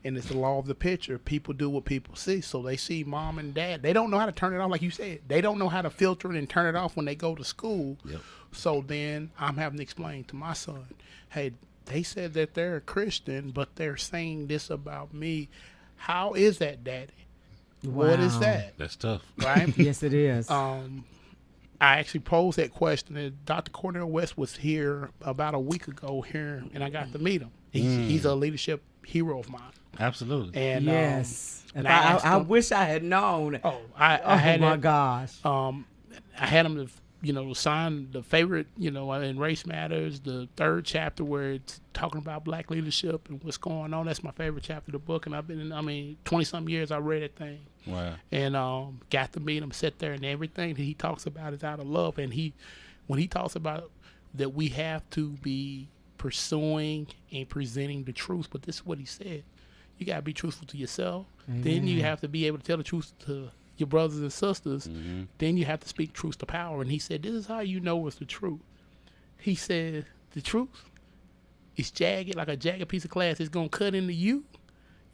and it's the law of the picture. People do what people see. So they see mom and dad. They don't know how to turn it off, like you said. They don't know how to filter it and turn it off when they go to school. Yep. So then I'm having to explain to my son, hey, they said that they're a Christian, but they're saying this about me. How is that, Daddy? What is Wow. that? That's tough. Right? Yes, it is. I actually posed that question, and Dr. Cornell West was here about a week ago here, and I got to meet him. He's a leadership hero of mine. Absolutely. And yes. and If I asked I him- wish I had known. I Oh had my it, gosh. I had him to sign the favorite, in Race Matters, the 3rd chapter where it's talking about black leadership and what's going on. That's my favorite chapter of the book, and I've been 20-some years I read that thing. Wow. And got to meet him, sit there, and everything that he talks about is out of love. And when he talks about that we have to be pursuing and presenting the truth, but this is what he said. You got to be truthful to yourself. Then you have to be able to tell the truth to your brothers and sisters. Mm-hmm. Then you have to speak truth to power. And he said, this is how you know it's the truth. He said, the truth is jagged, like a jagged piece of glass. It's going to cut into you,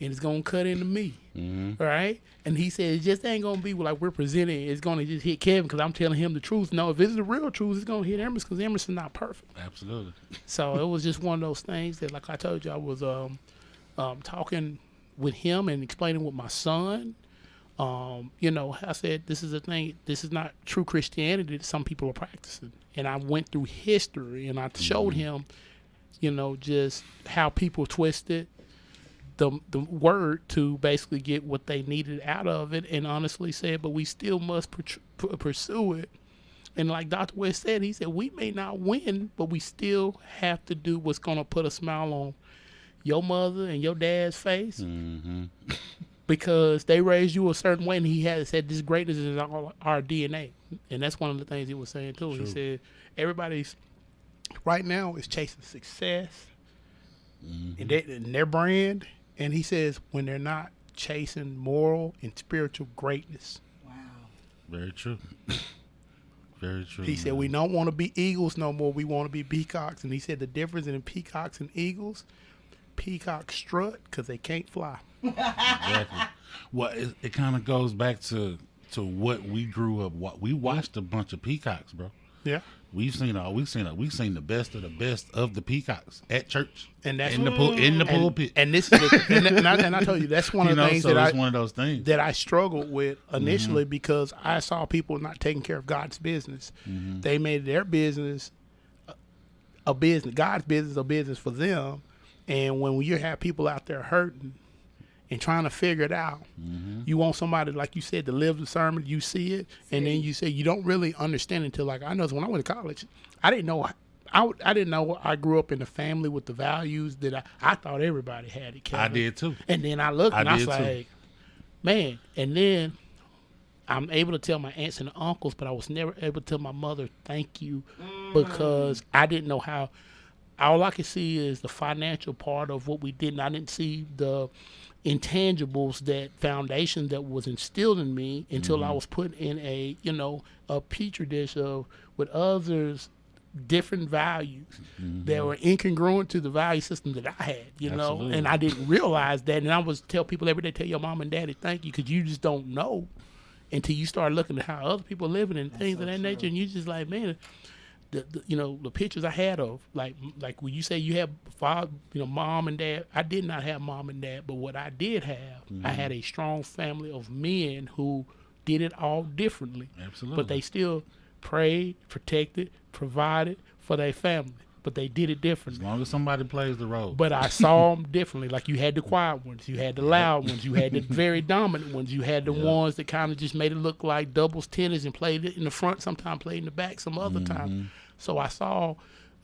and it's going to cut into me. Mm-hmm. All right? And he said, it just ain't going to be like we're presenting. It's going to just hit Kevin because I'm telling him the truth. No, if it's the real truth, it's going to hit Emerson because Emerson's not perfect. Absolutely. So it was just one of those things that, like I told you, I was talking with him and explaining with my son. I said, this is a thing. This is not true Christianity that some people are practicing. And I went through history and I showed him, just how people twisted the word to basically get what they needed out of it. And honestly said, but we still must pursue it. And like Dr. West said, he said, we may not win, but we still have to do what's going to put a smile on your mother and your dad's face. Mm-hmm. Because they raised you a certain way, and he had said this greatness is all our DNA, and that's one of the things he was saying too. True. He said everybody's right now is chasing success in their brand, and he says when they're not chasing moral and spiritual greatness. Wow. Very true. Very true. He said we don't want to be eagles no more. We want to be peacocks, and he said the difference in peacocks and eagles, peacocks strut because they can't fly. Exactly. Well, it kind of goes back to what we grew up. What we watched a bunch of peacocks, bro. Yeah. We've seen the best of the peacocks at church, And that's in the pulpit. And this is and I told you that's one of the things so that it's one of those things. that I struggled with initially because I saw people not taking care of God's business. They made their business a business, God's business a business for them. And when you have people out there hurting and trying to figure it out. You want somebody, like you said, to live the sermon, you see it, and then you say you don't really understand until, like, I know when I went to college, I didn't know I grew up in a family with the values that I thought everybody had it, Kevin. I did too. And then I looked and I was like, man, and then I'm able to tell my aunts and uncles, but I was never able to tell my mother thank you because I didn't know how. All I could see is the financial part of what we did, and I didn't see the intangibles, that foundation that was instilled in me until I was put in a petri dish with others different values that were incongruent to the value system that I had, Absolutely. and I didn't realize that. And I was tell people every day, tell your mom and daddy thank you, because you just don't know until you start looking at how other people are living and things of that nature, and you just like, man, the pictures I had of like when you say you have father, mom and dad, I did not have mom and dad, but what I did have, I had a strong family of men who did it all differently. Absolutely. But they still prayed, protected, provided for their family, but they did it differently. As long as somebody plays the role. But I saw them differently. Like, you had the quiet ones, you had the loud ones, you had the very dominant ones, you had the ones that kind of just made it look like doubles tennis and played it in the front, sometimes played in the back, some other time. So I saw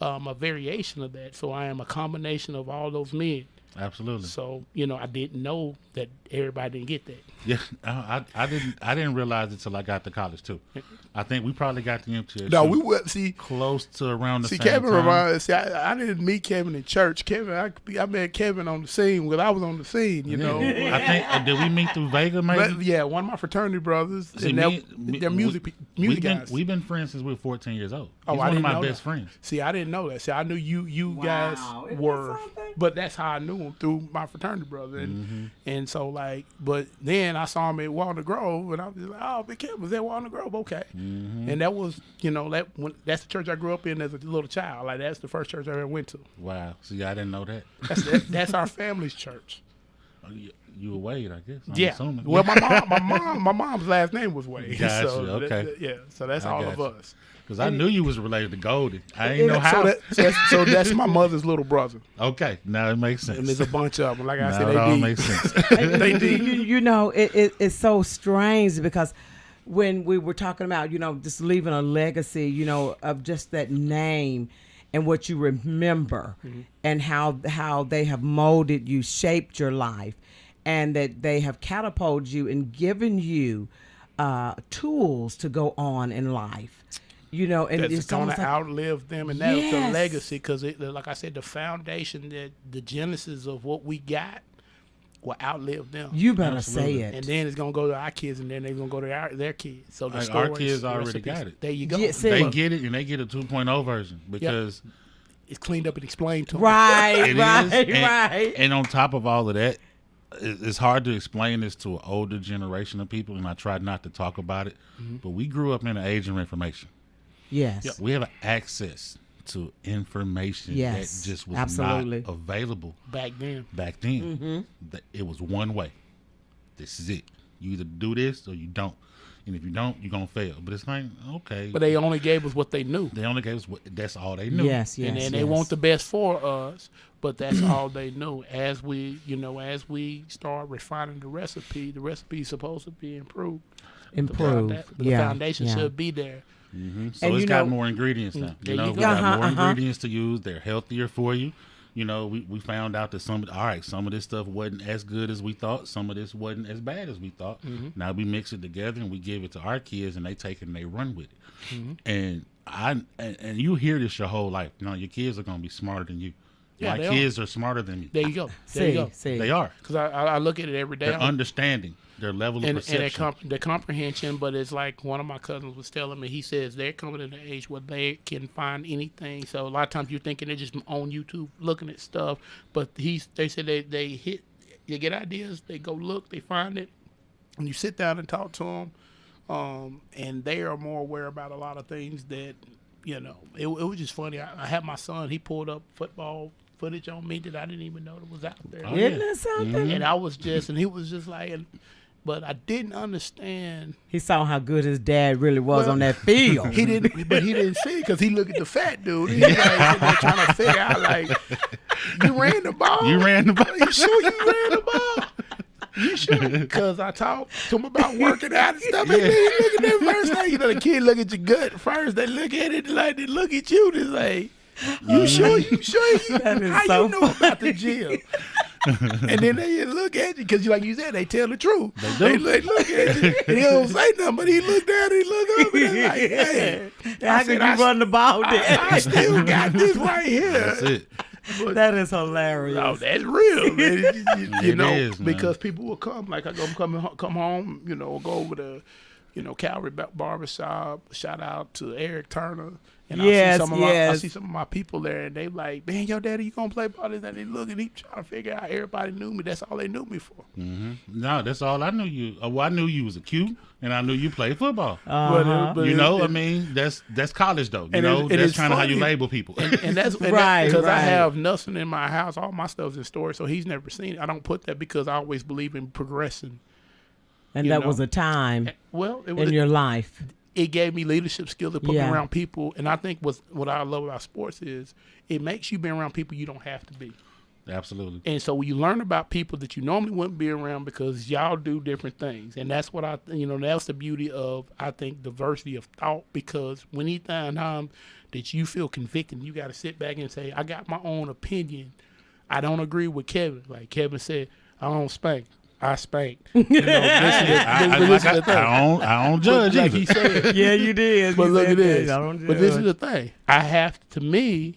a variation of that. So I am a combination of all those men. Absolutely. So I didn't know that everybody didn't get that. Yeah, I didn't realize it till I got to college too. I think we probably got the MTSU. No, we would see close to around the same Kevin time. I didn't meet Kevin in church. I met Kevin on the scene when I was on the scene. I think did we meet through Vega maybe? But, yeah, one of my fraternity brothers. See, they're music guys. We've been friends since we were 14 years old. Oh, He's I one of didn't my know best that. friends. See, I didn't know that. See, I knew you guys Isn't were, that something? but that's how I knew him, through my fraternity brother. And so, like, but then I saw him at Walnut Grove, and I was just like, oh, Big Kid was at Walnut Grove, okay. And that was, that's the church I grew up in as a little child. Like, that's the first church I ever went to. Wow. See, I didn't know that. That's our family's church. You were Wade, I guess. I'm Yeah. assuming. Well, my mom's last name was Wade. Gotcha, So okay. So that's I all of gotcha. us. Because I knew you was related to Goldie. I didn't know how. So that's my mother's little brother. Okay, now it makes sense. And there's a bunch of them. Like I Now said, it they all deep. makes sense. They deep. It's so strange because when we were talking about, just leaving a legacy, of just that name and what you remember and how they have molded you, shaped your life, and that they have catapulted you and given you tools to go on in life. And That's it's going almost to like, outlive them, and that's the Yes. legacy. Because, like I said, the foundation, the genesis of what we got, will outlive them. you better Absolutely. say it. And then it's gonna go to our kids, and then they're gonna go to their kids. So the Like, our stories, kids the already recipes, got it. There you go. Yeah, see, They Look. get it, and they get a 2.0 version because It's cleaned up and explained to them. Right, it right, is. And, right. and on top of all of that, it's hard to explain this to an older generation of people, and I try not to talk about it. But we grew up in an age of information. Yes. We have access to information Yes, that just was absolutely. not available Back then. back then. It was one way. This is it. You either do this or you don't. And if you don't, you're going to fail. But it's like, okay. But they only gave us what they knew. They only gave us that's all they knew. Yes, yes. And then they yes. want the best for us, but that's all they knew. As we start refining the recipe is supposed to be improved. Improve. The foundation should be there. So And it's you got know- more ingredients now. There We you go. got more ingredients to use. They're healthier for you. We found out that some of this stuff wasn't as good as we thought. Some of this wasn't as bad as we thought. Now we mix it together and we give it to our kids, and they take it and they run with it. And you hear this your whole life. Your kids are gonna be smarter than you. Yeah, My they kids are smarter than you. There you go. There you go. See. They are. Because I look at it every day. They're understanding their level of and perception. the comprehension, but it's like one of my cousins was telling me, he says they're coming in an age where they can find anything. So a lot of times you're thinking they're just on YouTube looking at stuff, but they said they get ideas, they go look, they find it, and you sit down and talk to them, and they are more aware about a lot of things that, it was just funny. I had my son, he pulled up football footage on me that I didn't even know that was out there. Oh, Isn't yeah. that something? And he was just like, but I didn't understand. He saw how good his dad really was on that field. He didn't see it because he looked at the fat dude. He's like sitting there trying to figure out, like, you ran the ball. You ran the ball. You sure you ran the ball? You should, because I talk to them about working out and stuff. And then you look at that first thing, you know, the kid look at your gut first. They look at it like they look at you. They say, "You sure? You sure? That is How so you know about the gym?" And then they look at you because, like you said, they tell the truth. They look at you, and he don't say nothing, but he look down, he look up, and they're like, "Hey, How could you run the ball there? I still got this right here." That's it. But, That is hilarious. no, that's real, man. You It know, is, man. because people will come. Like I come home, you know, go over to, you know, Calvary Barbershop. Shout out to Eric Turner. And Yes, I see some of my people there, and they like, "Man, your daddy, you gonna play ball?" And they look and he trying to figure out how everybody knew me. That's all they knew me for. No, that's all I knew you. Well, I knew you was a Q, and I knew you played football. But You know, I mean, that's college though. You know, that's kind of how you label people. And that's Right, because I right. have nothing in my house. All my stuff's in storage, so he's never seen it. I don't put that because I always believe in progressing. And you that know. was a time Well, it was in your life. it gave me leadership skills to put me Yeah. around people. And I think what I love about sports is it makes you be around people you don't have to be. Absolutely. And so you learn about people that you normally wouldn't be around because y'all do different things. And that's what that's the beauty of, I think, diversity of thought, because when you find that you feel convicted, you got to sit back and say, I got my own opinion. I don't agree with Kevin. Like Kevin said, I don't spank. I spank. You know, I don't judge like either. he said. Yeah, you did. But You look said at this. that. But this is the thing. I have to me,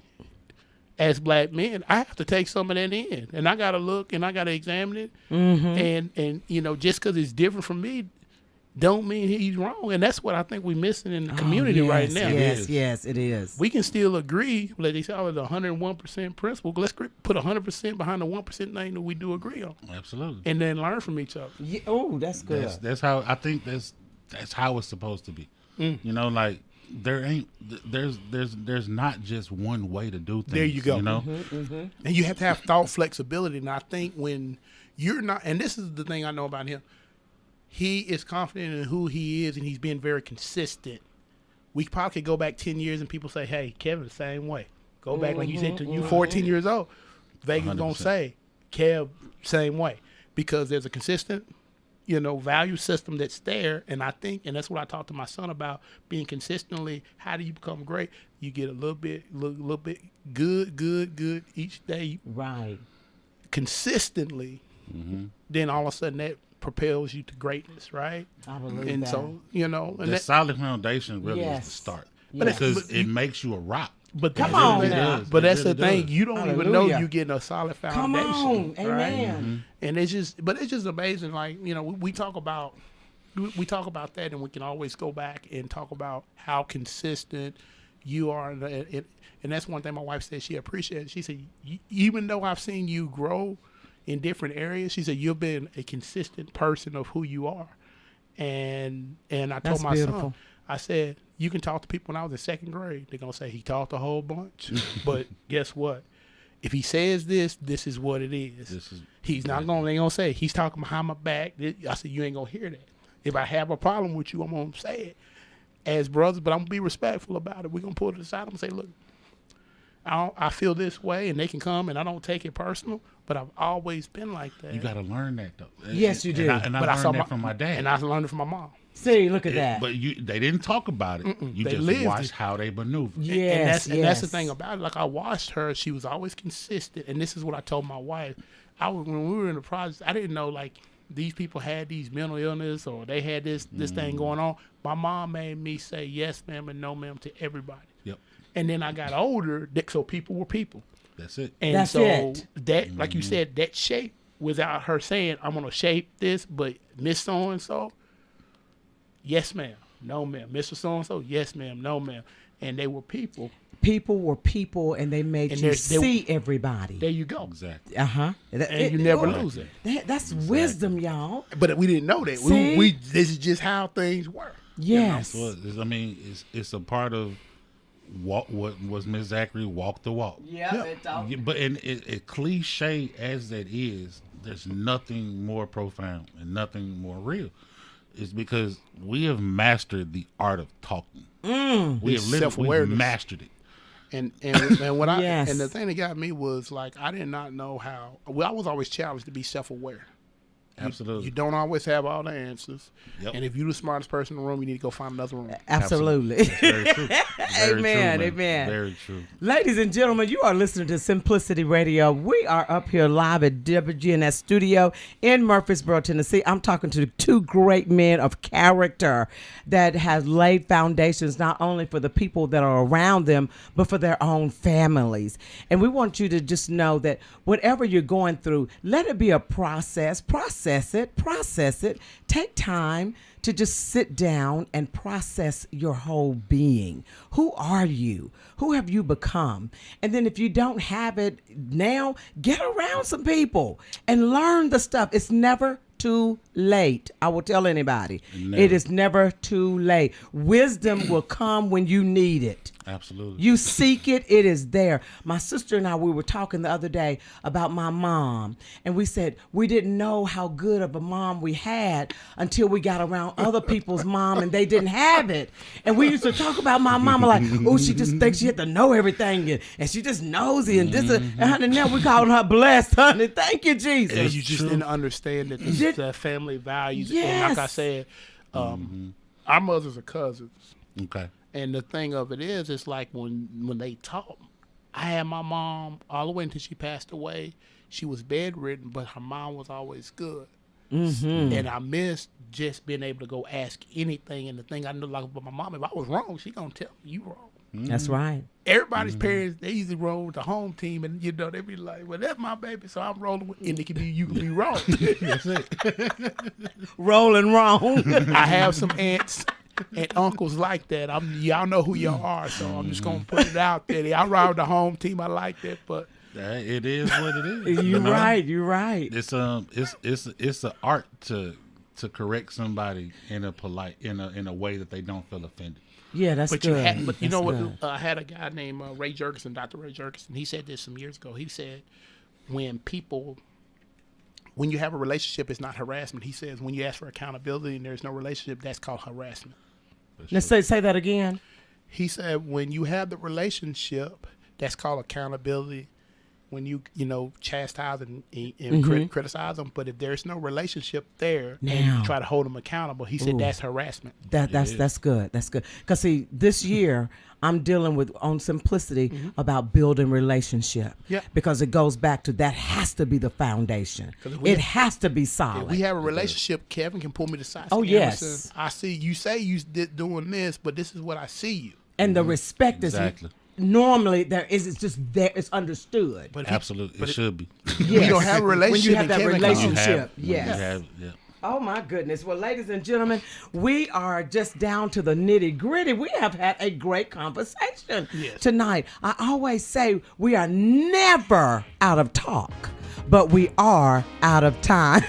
as black men, I have to take some of that in, and I got to look and I got to examine it. And you know, just because it's different from me, don't mean he's wrong. And that's what I think we're missing in the community right now. Yes, it is. We can still agree, like they say, oh, the 101% principle. Let's put 100% behind the 1% thing that we do agree on, Absolutely. and then learn from each other. Yeah, oh, that's good. That's how I think that's how it's supposed to be. You know, like there's not just one way to do things. There you go. You know, And you have to have thought flexibility. And I think when you're not, and this is the thing I know about him, he is confident in who he is, and he's been very consistent. We probably could go back 10 years and people say, hey, Kevin, the same way. Go back, like you said, to you 14 years old. Vegas going to say, Kev, same way. Because there's a consistent, you know, value system that's there. And I think, and that's what I talked to my son about, being consistently, how do you become great? You get a little bit good each day. Right. Consistently, then all of a sudden that propels you to greatness, right? I believe And that. so, you know, and the that, solid foundation really Yes. is the start, Yes. because it makes you a rock. but Come that's on the- now. But that's It the really thing. does. You don't even Hallelujah. know you getting a solid Come foundation. on. Right? Amen. And it's just amazing. Like, you know, we talk about that, and we can always go back and talk about how consistent you are. And that's one thing my wife said she appreciated. She said, even though I've seen you grow in different areas, she said, you've been a consistent person of who you are. And I That's told my beautiful. son, I said, you can talk to people when I was in second grade. They're going to say he talked a whole bunch. But guess what? If he says this is what it is. He's not going to say, he's talking behind my back. I said, you ain't going to hear that. If I have a problem with you, I'm going to say it as brothers, but I'm going to be respectful about it. We're going to pull it aside. I'm going to say, look, I feel this way, and they can come, and I don't take it personal, but I've always been like that. You got to learn that though. Yes, you do. And I But I learned saw that from my dad. And I learned it from my mom. See, look at that. But they didn't talk about it. You They just lived watched it. how they maneuver. Yes, And that's the thing about it. Like, I watched her. She was always consistent. And this is what I told my wife. When we were in the project, I didn't know, like, these people had these mental illness or they had this thing going on. My mom made me say yes, ma'am, and no, ma'am to everybody. Yep, And then I got older, so people were people. that's it. And That's so it. that, like you said, that shape, without her saying, I'm going to shape this, but Miss So-and-so, yes, ma'am, no, ma'am. Mr. So-and-so, yes, ma'am, no, ma'am. And they were people. People were people, and they made And you they- see everybody. There you go. Exactly. Uh-huh. And you never lose it. That's wisdom, y'all. But we didn't know that. See? We this is just how things were. Yes. So I mean, it's a part of what was Miss Zachary walk the walk. Yeah. Yeah, but it cliche as that is, there's nothing more profound and nothing more real. It's because we have mastered the art of talking. We have literally Self-awareness. mastered it. And what I Yes. and the thing that got me was, like, I did not know how. Well, I was always challenged to be self-aware. Absolutely. You don't always have all the answers. Yep. And if you're the smartest person in the room, you need to go find another room. Absolutely. That's very true. Very Amen. true, Amen. Very true. Ladies and gentlemen, you are listening to Simplicity Radio. We are up here live at WGNS Studio in Murfreesboro, Tennessee. I'm talking to two great men of character that has laid foundations not only for the people that are around them, but for their own families. And we want you to just know that whatever you're going through, let it be a process. Process it. Take time to just sit down and process your whole being. Who are you? Who have you become? And then if you don't have it now, get around some people and learn the stuff. It's never too late. I will tell anybody. Never. It is never too late. Wisdom will come when you need it. Absolutely. You seek it, it is there. My sister and I, we were talking the other day about my mom, and we said we didn't know how good of a mom we had until we got around other people's mom and they didn't have it. And we used to talk about my mama like, oh, she just thinks she had to know everything, and she just nosy and this. And honey, now we calling her blessed, honey. Thank you, Jesus. And you just didn't understand that this is the family values. And like I said, our mothers are cousins. Okay. And the thing of it is, it's like when they talk, I had my mom all the way until she passed away. She was bedridden, but her mom was always good. Mm-hmm. And I missed just being able to go ask anything. And the thing I knew like about my mom, if I was wrong, she gonna tell me you wrong. That's right. Everybody's parents, they usually roll with the home team, and you know they be like, "Well, that's my baby, so I'm rolling with." And it can be you can be wrong. That's it. Rolling wrong. I have some aunts and uncles like that. Y'all know who y'all are, so I'm just gonna put it out there. I ride with the home team. I like that, but It is what it is. You're right. You're right. It's an art to correct somebody in a polite in a way that they don't feel offended. Yeah, that's but good. You know what? I had a guy named Ray Jergensen, Dr. Ray Jergensen. He said this some years ago. He said, when you have a relationship, it's not harassment. He says when you ask for accountability and there's no relationship, that's called harassment. Let's say that again. He said when you have the relationship, that's called accountability. When you chastise and criticize them, but if there's no relationship there and you try to hold them accountable, he said that's harassment. That's good. That's good. Because see, this year I'm dealing with on Simplicity about building relationship. Yeah. Because it goes back to that has to be the foundation. It has to be solid. If we have a relationship, Kevin can pull me to the side. Oh, yes. Emerson, I see you say you did doing this, but this is what I see you. And the respect Exactly. is normally there is. It's just there. It's understood. But Absolutely, it should be. Yes. We don't have a relationship. When you have that Kevin relationship, When you yes. have, yeah. Oh my goodness. Well, ladies and gentlemen, we are just down to the nitty gritty. We have had a great conversation tonight. I always say we are never out of talk, but we are out of time.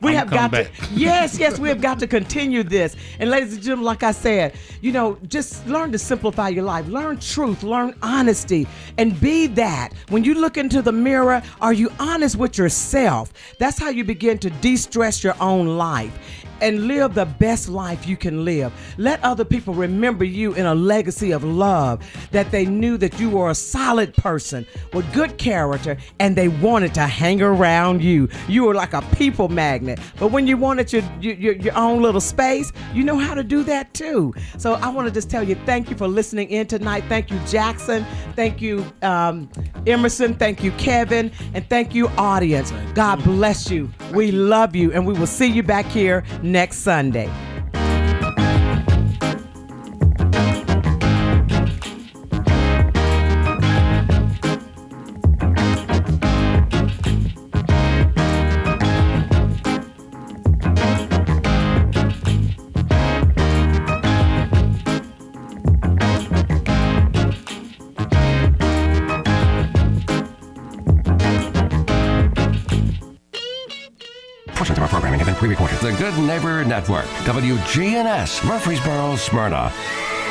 We have got to, yes, we have got to continue this. And ladies and gentlemen, like I said, just learn to simplify your life. Learn truth, learn honesty, and be that. When you look into the mirror, are you honest with yourself? That's how you begin to de-stress your own life and live the best life you can live. Let other people remember you in a legacy of love, that they knew that you were a solid person with good character and they wanted to hang around you. You were like a people magnet. But when you wanted your own little space, you know how to do that too. So I want to just tell you, thank you for listening in tonight. Thank you, Jackson. Thank you, Emerson. Thank you, Kevin. And thank you, audience. God bless you. We love you. And we will see you back here next Sunday. Portions of our programming have been pre-recorded. The Good Neighbor Network, WGNS, Murfreesboro, Smyrna.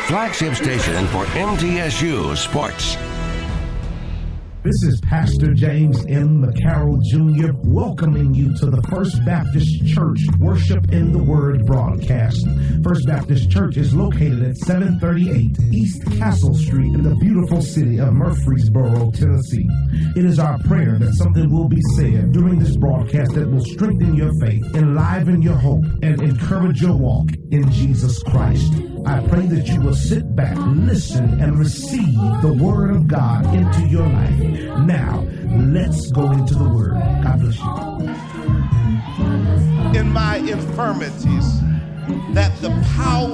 Flagship station for MTSU Sports. This is Pastor James M. McCarroll Jr. welcoming you to the First Baptist Church Worship in the Word broadcast. First Baptist Church is located at 738 East Castle Street in the beautiful city of Murfreesboro, Tennessee. It is our prayer that something will be said during this broadcast that will strengthen your faith, enliven your hope, and encourage your walk in Jesus Christ. I pray that you will sit back, listen, and receive the Word of God into your life. Now, let's go into the Word. God bless you. In my infirmities, that the power